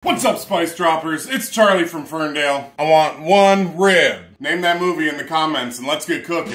What's up, Spice Droppers? It's Charlie from Ferndale. I want one rib. Name that movie in the comments and let's get cooking.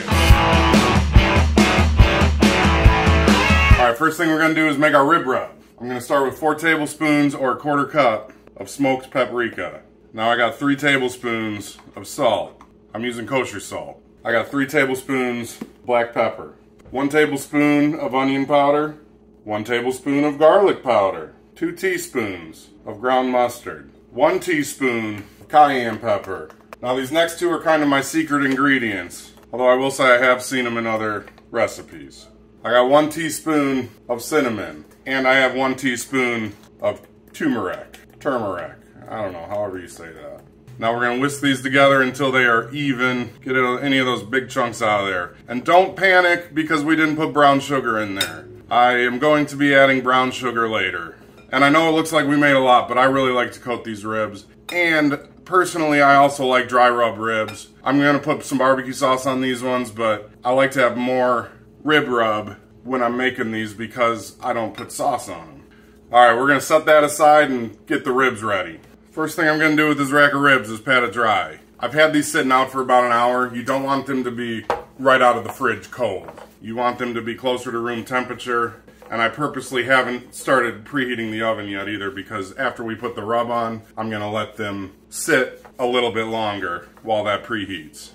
Alright, first thing we're going to do is make our rib rub. I'm going to start with 4 tablespoons or a quarter cup of smoked paprika. Now I got 3 tablespoons of salt. I'm using kosher salt. I got 3 tablespoons black pepper. 1 tablespoon of onion powder. 1 tablespoon of garlic powder. 2 teaspoons of ground mustard, 1 teaspoon of cayenne pepper. Now these next 2 are kind of my secret ingredients, although I will say I have seen them in other recipes. I got 1 teaspoon of cinnamon, and I have 1 teaspoon of turmeric. I don't know, however you say that. Now we're going to whisk these together until they are even. Get any of those big chunks out of there. And don't panic because we didn't put brown sugar in there. I am going to be adding brown sugar later. And I know it looks like we made a lot, but I really like to coat these ribs. And personally, I also like dry rub ribs. I'm going to put some barbecue sauce on these ones, but I like to have more rib rub when I'm making these because I don't put sauce on them. Alright, we're going to set that aside and get the ribs ready. First thing I'm going to do with this rack of ribs is pat it dry. I've had these sitting out for about an hour. You don't want them to be right out of the fridge cold. You want them to be closer to room temperature. And I purposely haven't started preheating the oven yet either because after we put the rub on, I'm going to let them sit a little bit longer while that preheats.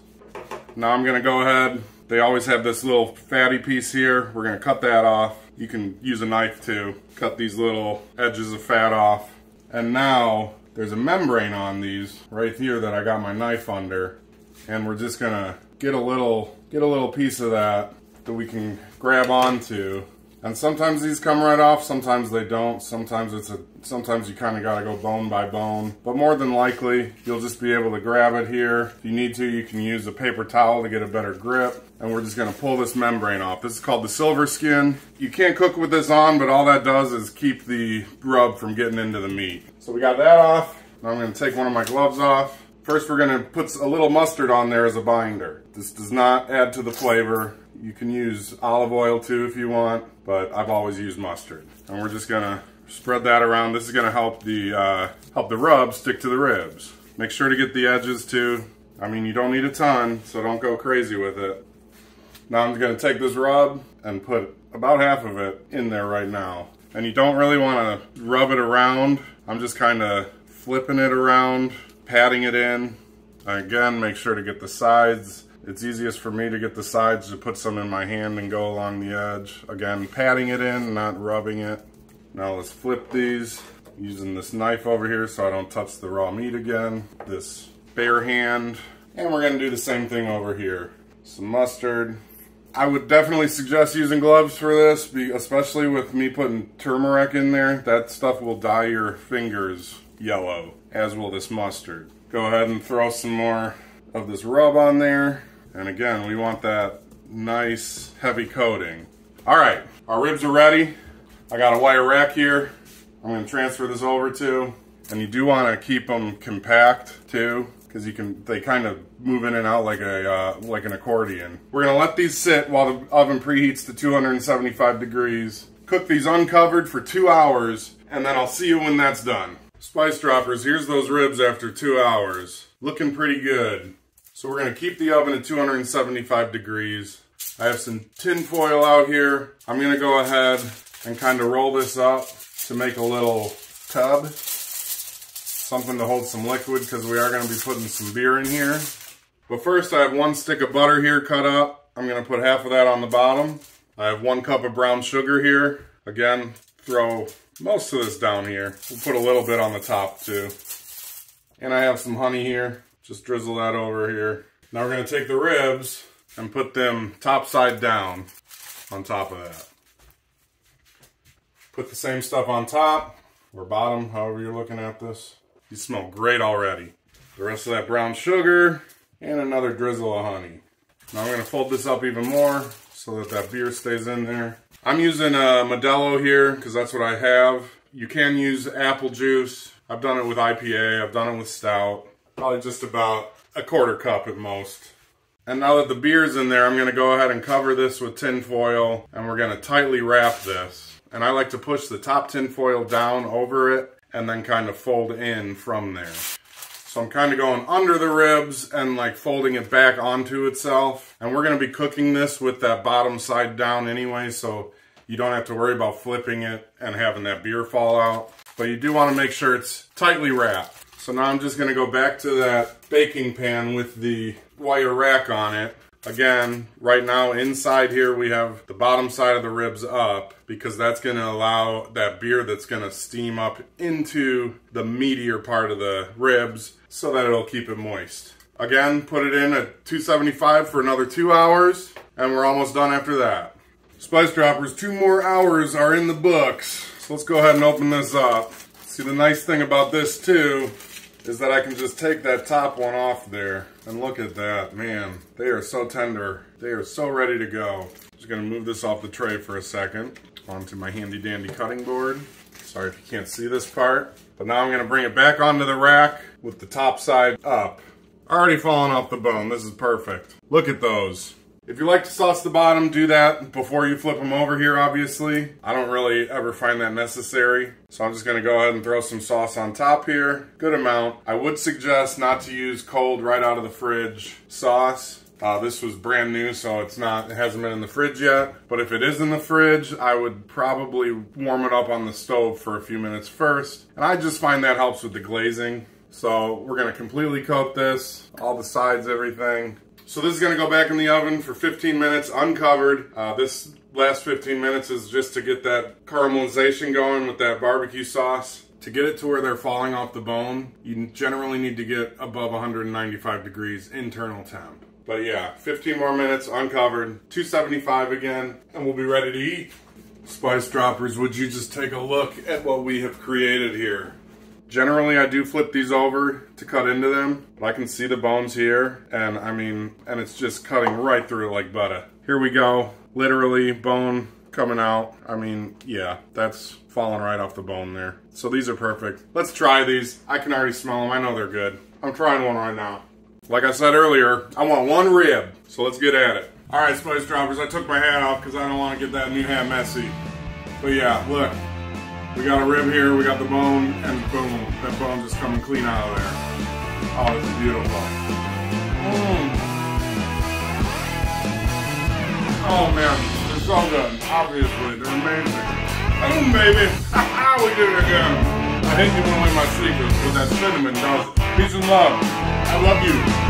Now I'm going to go ahead. They always have this little fatty piece here. We're going to cut that off. You can use a knife too. Cut these little edges of fat off. And now there's a membrane on these right here that I got my knife under. And we're just going to get a little piece of that we can grab onto. And sometimes these come right off, sometimes they don't. Sometimes you kind of gotta go bone by bone. But more than likely, you'll just be able to grab it here. If you need to, you can use a paper towel to get a better grip. And we're just gonna pull this membrane off. This is called the silver skin. You can't cook with this on, but all that does is keep the rub from getting into the meat. So we got that off. Now I'm gonna take one of my gloves off. First, we're gonna put a little mustard on there as a binder. This does not add to the flavor. You can use olive oil too if you want, but I've always used mustard. And we're just gonna spread that around. This is gonna help the rub stick to the ribs. Make sure to get the edges too. I mean, you don't need a ton, so don't go crazy with it. Now I'm gonna take this rub and put about half of it in there right now. And you don't really wanna rub it around. I'm just kinda flipping it around, patting it in. Again, make sure to get the sides. It's easiest for me to get the sides to put some in my hand and go along the edge. Again, patting it in, not rubbing it. Now let's flip these using this knife over here so I don't touch the raw meat again. This bare hand. And we're gonna do the same thing over here. Some mustard. I would definitely suggest using gloves for this, especially with me putting turmeric in there. That stuff will dye your fingers yellow, as will this mustard. Go ahead and throw some more of this rub on there. And again, we want that nice heavy coating. All right, our ribs are ready. I got a wire rack here. I'm gonna transfer this over to, and you do wanna keep them compact too, because they kind of move in and out like an accordion. We're gonna let these sit while the oven preheats to 275 degrees. Cook these uncovered for 2 hours, and then I'll see you when that's done. Spice Droppers, here's those ribs after 2 hours. Looking pretty good. So we're going to keep the oven at 275 degrees. I have some tin foil out here. I'm going to go ahead and kind of roll this up to make a little tub. Something to hold some liquid because we are going to be putting some beer in here. But first I have 1 stick of butter here cut up. I'm going to put half of that on the bottom. I have 1 cup of brown sugar here. Again, throw most of this down here. We'll put a little bit on the top too. And I have some honey here. Just drizzle that over here. Now we're going to take the ribs and put them top side down on top of that. Put the same stuff on top or bottom, however you're looking at this. These smell great already. The rest of that brown sugar and another drizzle of honey. Now I'm going to fold this up even more so that beer stays in there. I'm using a Modelo here because that's what I have. You can use apple juice. I've done it with IPA. I've done it with stout. Probably just about a quarter cup at most. And now that the beer's in there, I'm going to go ahead and cover this with tin foil, and we're going to tightly wrap this. And I like to push the top tin foil down over it and then kind of fold in from there. So I'm kind of going under the ribs and like folding it back onto itself. And we're going to be cooking this with that bottom side down anyway, so you don't have to worry about flipping it and having that beer fall out. But you do want to make sure it's tightly wrapped. So now I'm just going to go back to that baking pan with the wire rack on it. Again, right now inside here we have the bottom side of the ribs up because that's going to allow that beer that's going to steam up into the meatier part of the ribs so that it'll keep it moist. Again, put it in at 275 for another 2 hours and we're almost done after that. Spice Droppers, 2 more hours are in the books. So let's go ahead and open this up. See, the nice thing about this too is that I can just take that top one off there. And look at that, man. They are so tender. They are so ready to go. Just gonna move this off the tray for a second. Onto my handy dandy cutting board. Sorry if you can't see this part. But now I'm gonna bring it back onto the rack with the top side up. Already falling off the bone. This is perfect. Look at those. If you like to sauce the bottom, do that before you flip them over here, obviously. I don't really ever find that necessary. So I'm just gonna go ahead and throw some sauce on top here. Good amount. I would suggest not to use cold right out of the fridge sauce. This was brand new, so it hasn't been in the fridge yet. But if it is in the fridge, I would probably warm it up on the stove for a few minutes first. And I just find that helps with the glazing. So we're gonna completely coat this, all the sides, everything. So this is going to go back in the oven for 15 minutes uncovered. This last 15 minutes is just to get that caramelization going with that barbecue sauce. To get it to where they're falling off the bone, you generally need to get above 195 degrees internal temp. But yeah, 15 more minutes uncovered, 275 again, and we'll be ready to eat. Spice Droppers, would you just take a look at what we have created here? Generally, I do flip these over to cut into them, but I can see the bones here, and and it's just cutting right through it like butter. Here we go, literally bone coming out. Yeah, that's falling right off the bone there. So these are perfect. Let's try these. I can already smell them. I know they're good. I'm trying one right now. Like I said earlier, I want 1 rib, so let's get at it. All right, Spice Droppers, I took my hat off because I don't want to get that new hat messy. But yeah, look. We got a rib here, we got the bone, and boom, that bone just coming clean out of there. Oh, this is beautiful. Oh man, they're so good. Obviously, they're amazing. Boom, baby! We did it again. I hate giving away my secrets, but that cinnamon does it. Peace and love. I love you.